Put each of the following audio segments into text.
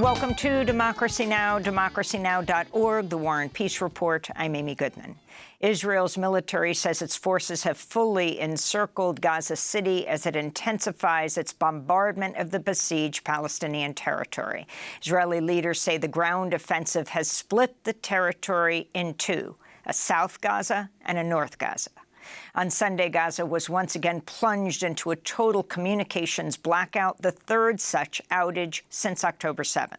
Welcome to Democracy Now!, democracynow.org, the War and Peace Report. I'm Amy Goodman. Israel's military says its forces have fully encircled Gaza City as it intensifies its bombardment of the besieged Palestinian territory. Israeli leaders say the ground offensive has split the territory in two, a South Gaza and a North Gaza. On Sunday, Gaza was once again plunged into a total communications blackout, the third such outage since October 7th.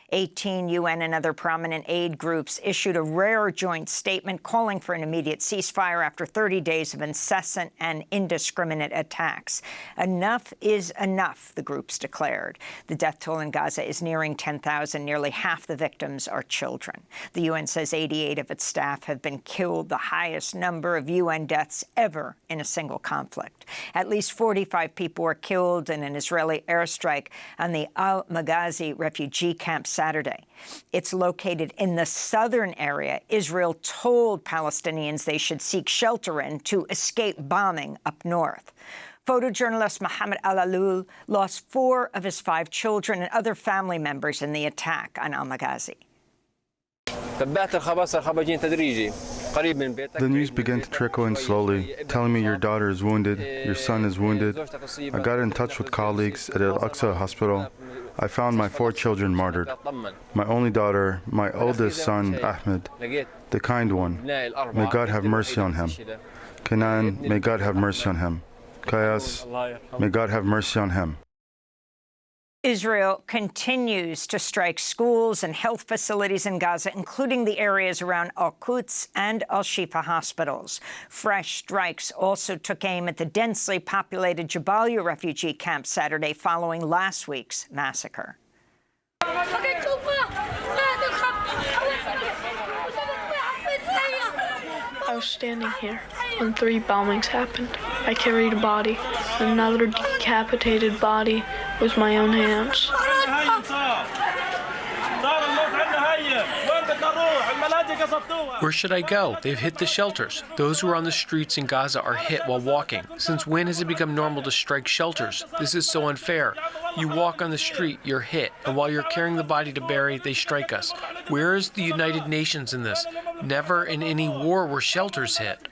18 UN and other prominent aid groups issued a rare joint statement calling for an immediate ceasefire after 30 days of incessant and indiscriminate attacks. Enough is enough, the groups declared. The death toll in Gaza is nearing 10,000. Nearly half the victims are children. The UN says 88 of its staff have been killed, the highest number of UN deaths ever in a single conflict. At least 45 people were killed in an Israeli airstrike on the Al-Maghazi refugee camp Saturday. It's located in the southern area Israel told Palestinians they should seek shelter in to escape bombing up north. Photojournalist Mohammed Al-Alul lost 4 of his 5 children and other family members in the attack on Al-Maghazi. The news began to trickle in slowly, telling me your daughter is wounded, your son is wounded. I got in touch with colleagues at Al-Aqsa Hospital. I found my 4 children martyred. My only daughter, my oldest son, Ahmed, the kind one. May God have mercy on him. Kenan, may God have mercy on him. Kayas, may God have mercy on him. Israel continues to strike schools and health facilities in Gaza, including the areas around Al-Quds and Al-Shifa hospitals. Fresh strikes also took aim at the densely populated Jabalia refugee camp Saturday following last week's massacre. I was standing here when 3 bombings happened. I carried a body. Another decapitated body with my own hands. Where should I go? They've hit the shelters. Those who are on the streets in Gaza are hit while walking. Since when has it become normal to strike shelters? This is so unfair. You walk on the street, you're hit, and while you're carrying the body to bury, they strike us. Where is the United Nations in this? Never in any war were shelters hit.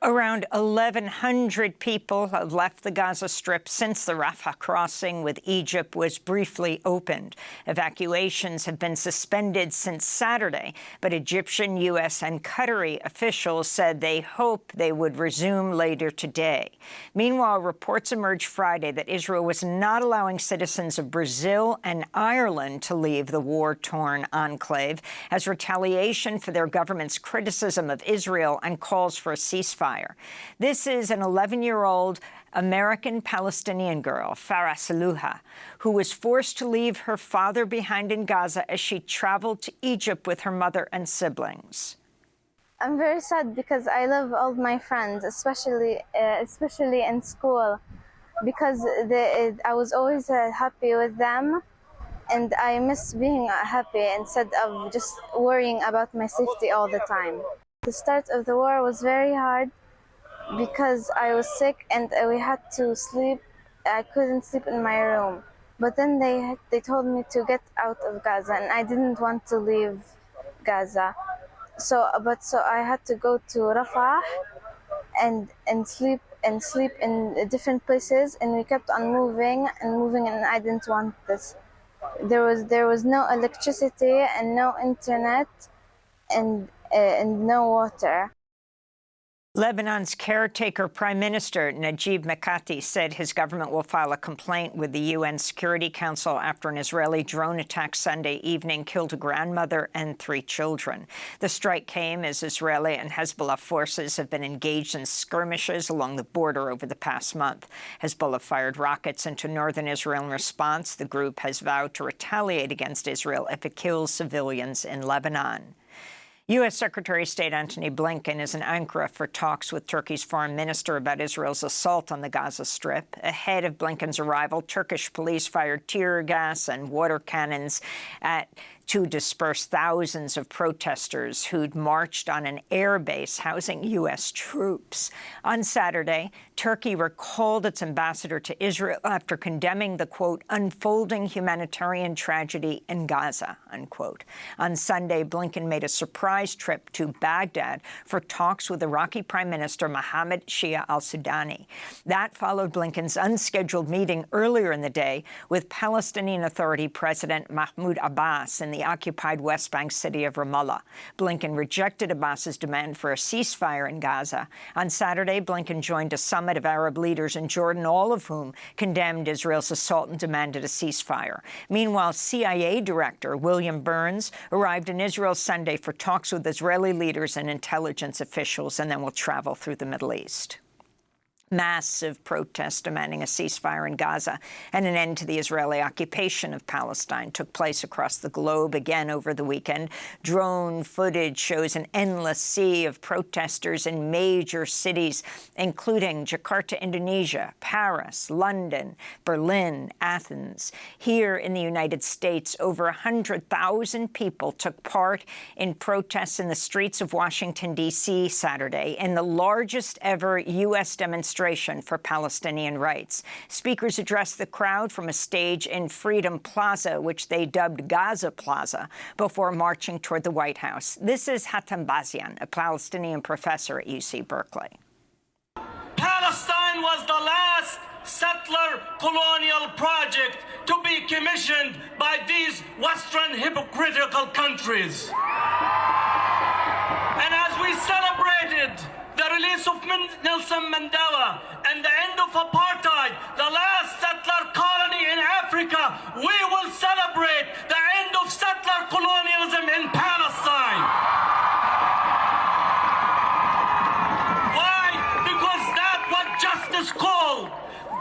Around 1,100 people have left the Gaza Strip since the Rafah crossing with Egypt was briefly opened. Evacuations have been suspended since Saturday, but Egyptian, U.S. and Qatari officials said they hope they would resume later today. Meanwhile, reports emerged Friday that Israel was not allowing citizens of Brazil and Ireland to leave the war-torn enclave as retaliation for their government's criticism of Israel and calls for a ceasefire. This is an 11-year-old American-Palestinian girl, Farah Saluha, who was forced to leave her father behind in Gaza as she traveled to Egypt with her mother and siblings. I'm very sad because I love all my friends, especially in school, because I was always happy with them, and I miss being happy instead of just worrying about my safety all the time. The start of the war was very hard because I was sick and we had to sleep. I couldn't sleep in my room. But then they told me to get out of Gaza, and I didn't want to leave Gaza. So I had to go to Rafah and sleep in different places, and we kept on moving, and I didn't want this. There was no electricity and no internet and no water. Lebanon's caretaker Prime Minister Najib Mikati said his government will file a complaint with the UN Security Council after an Israeli drone attack Sunday evening killed a grandmother and 3 children. The strike came as Israeli and Hezbollah forces have been engaged in skirmishes along the border over the past month. Hezbollah fired rockets into northern Israel in response. The group has vowed to retaliate against Israel if it kills civilians in Lebanon. U.S. Secretary of State Antony Blinken is in Ankara for talks with Turkey's foreign minister about Israel's assault on the Gaza Strip. Ahead of Blinken's arrival, Turkish police fired tear gas and water cannons at to disperse thousands of protesters who'd marched on an air base housing U.S. troops. On Saturday, Turkey recalled its ambassador to Israel after condemning the, quote, unfolding humanitarian tragedy in Gaza, unquote. On Sunday, Blinken made a surprise trip to Baghdad for talks with Iraqi Prime Minister Mohammed Shia al-Sudani. That followed Blinken's unscheduled meeting earlier in the day with Palestinian Authority President Mahmoud Abbas in the occupied West Bank city of Ramallah. Blinken rejected Abbas's demand for a ceasefire in Gaza. On Saturday, Blinken joined a summit of Arab leaders in Jordan, all of whom condemned Israel's assault and demanded a ceasefire. Meanwhile, CIA Director William Burns arrived in Israel Sunday for talks with Israeli leaders and intelligence officials, and then will travel through the Middle East. Massive protests demanding a ceasefire in Gaza and an end to the Israeli occupation of Palestine took place across the globe again over the weekend. Drone footage shows an endless sea of protesters in major cities, including Jakarta, Indonesia, Paris, London, Berlin, Athens. Here in the United States, over 100,000 people took part in protests in the streets of Washington, D.C. Saturday, in the largest ever U.S. demonstration for Palestinian rights. Speakers addressed the crowd from a stage in Freedom Plaza, which they dubbed Gaza Plaza, before marching toward the White House. This is Hatem Bazian, a Palestinian professor at UC Berkeley. Palestine was the last settler colonial project to be commissioned by these Western hypocritical countries. And as we celebrated the release of Nelson Mandela and the end of apartheid, the last settler colony in Africa, we will celebrate the end of settler colonialism in Palestine. Why? Because that's what justice calls.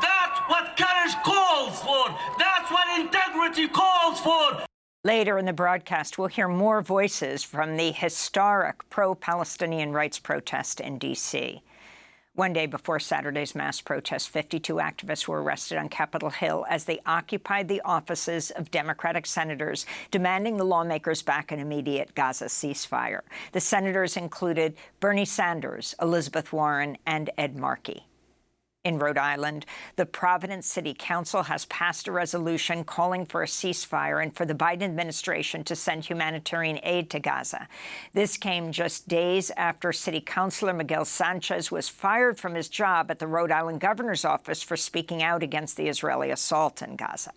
That's what courage calls for. That's what integrity calls for. Later in the broadcast, we'll hear more voices from the historic pro-Palestinian rights protest in D.C. One day before Saturday's mass protest, 52 activists were arrested on Capitol Hill as they occupied the offices of Democratic senators, demanding the lawmakers back an immediate Gaza ceasefire. The senators included Bernie Sanders, Elizabeth Warren, and Ed Markey. In Rhode Island, the Providence City Council has passed a resolution calling for a ceasefire and for the Biden administration to send humanitarian aid to Gaza. This came just days after City Councilor Miguel Sanchez was fired from his job at the Rhode Island governor's office for speaking out against the Israeli assault in Gaza.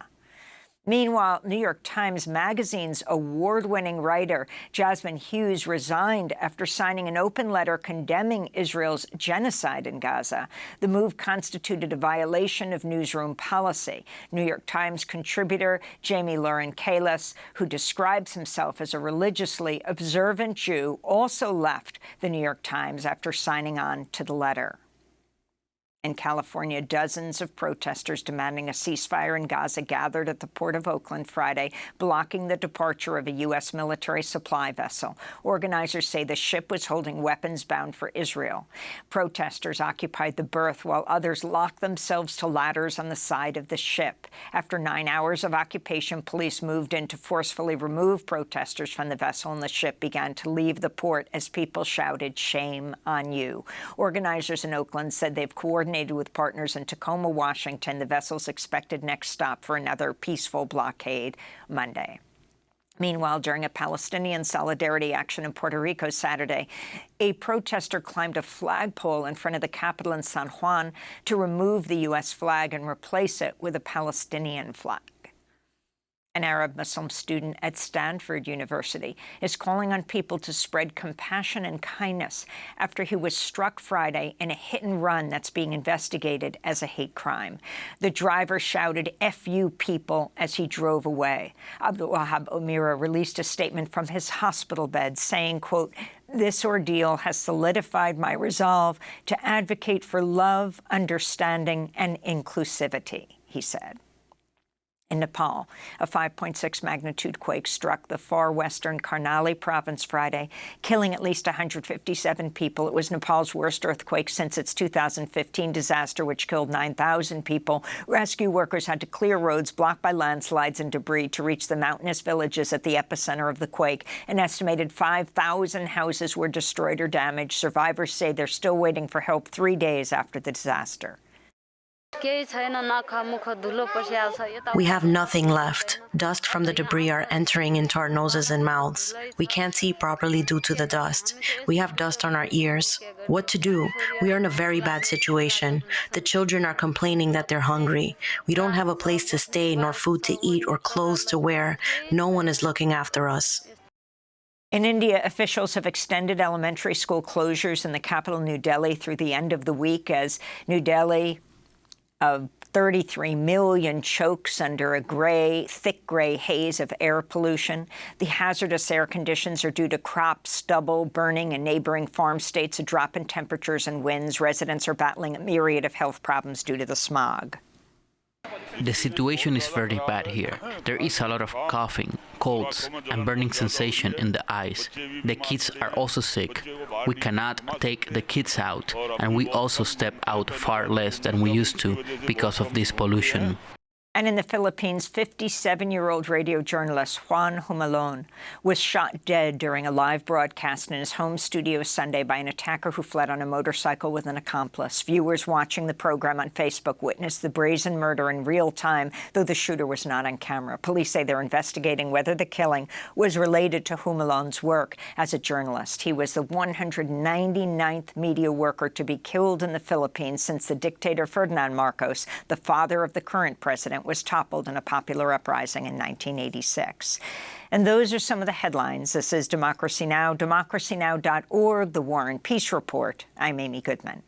Meanwhile, New York Times Magazine's award-winning writer Jasmine Hughes resigned after signing an open letter condemning Israel's genocide in Gaza. The move constituted a violation of newsroom policy. New York Times contributor Jamie Lauren Kalis, who describes himself as a religiously observant Jew, also left the New York Times after signing on to the letter. In California, dozens of protesters demanding a ceasefire in Gaza gathered at the Port of Oakland Friday, blocking the departure of a U.S. military supply vessel. Organizers say the ship was holding weapons bound for Israel. Protesters occupied the berth while others locked themselves to ladders on the side of the ship. After 9 hours of occupation, police moved in to forcefully remove protesters from the vessel, and the ship began to leave the port as people shouted, "Shame on you." Organizers in Oakland said they've coordinated with partners in Tacoma, Washington, the vessel's expected next stop for another peaceful blockade Monday. Meanwhile, during a Palestinian solidarity action in Puerto Rico Saturday, a protester climbed a flagpole in front of the Capitol in San Juan to remove the U.S. flag and replace it with a Palestinian flag. An Arab Muslim student at Stanford University is calling on people to spread compassion and kindness after he was struck Friday in a hit-and-run that's being investigated as a hate crime. The driver shouted, "F you people," as he drove away. Abdul Wahab Omira released a statement from his hospital bed saying, quote, "This ordeal has solidified my resolve to advocate for love, understanding, and inclusivity," he said. In Nepal, a 5.6 magnitude quake struck the far western Karnali province Friday, killing at least 157 people. It was Nepal's worst earthquake since its 2015 disaster, which killed 9,000 people. Rescue workers had to clear roads blocked by landslides and debris to reach the mountainous villages at the epicenter of the quake. An estimated 5,000 houses were destroyed or damaged. Survivors say they're still waiting for help 3 days after the disaster. We have nothing left. Dust from the debris are entering into our noses and mouths. We can't see properly due to the dust. We have dust on our ears. What to do? We are in a very bad situation. The children are complaining that they're hungry. We don't have a place to stay, nor food to eat, or clothes to wear. No one is looking after us. In India, officials have extended elementary school closures in the capital, New Delhi, through the end of the week as New Delhi of 33 million chokes under a thick gray haze of air pollution. The hazardous air conditions are due to crop stubble burning in neighboring farm states, a drop in temperatures and winds. Residents are battling a myriad of health problems due to the smog. The situation is very bad here. There is a lot of coughing, colds, and burning sensation in the eyes. The kids are also sick. We cannot take the kids out, and we also step out far less than we used to because of this pollution. And in the Philippines, 57-year-old radio journalist Juan Humalon was shot dead during a live broadcast in his home studio Sunday by an attacker who fled on a motorcycle with an accomplice. Viewers watching the program on Facebook witnessed the brazen murder in real time, though the shooter was not on camera. Police say they're investigating whether the killing was related to Humalon's work as a journalist. He was the 199th media worker to be killed in the Philippines since the dictator Ferdinand Marcos, the father of the current president, was toppled in a popular uprising in 1986. And those are some of the headlines. This is Democracy Now!, democracynow.org, The War and Peace Report. I'm Amy Goodman.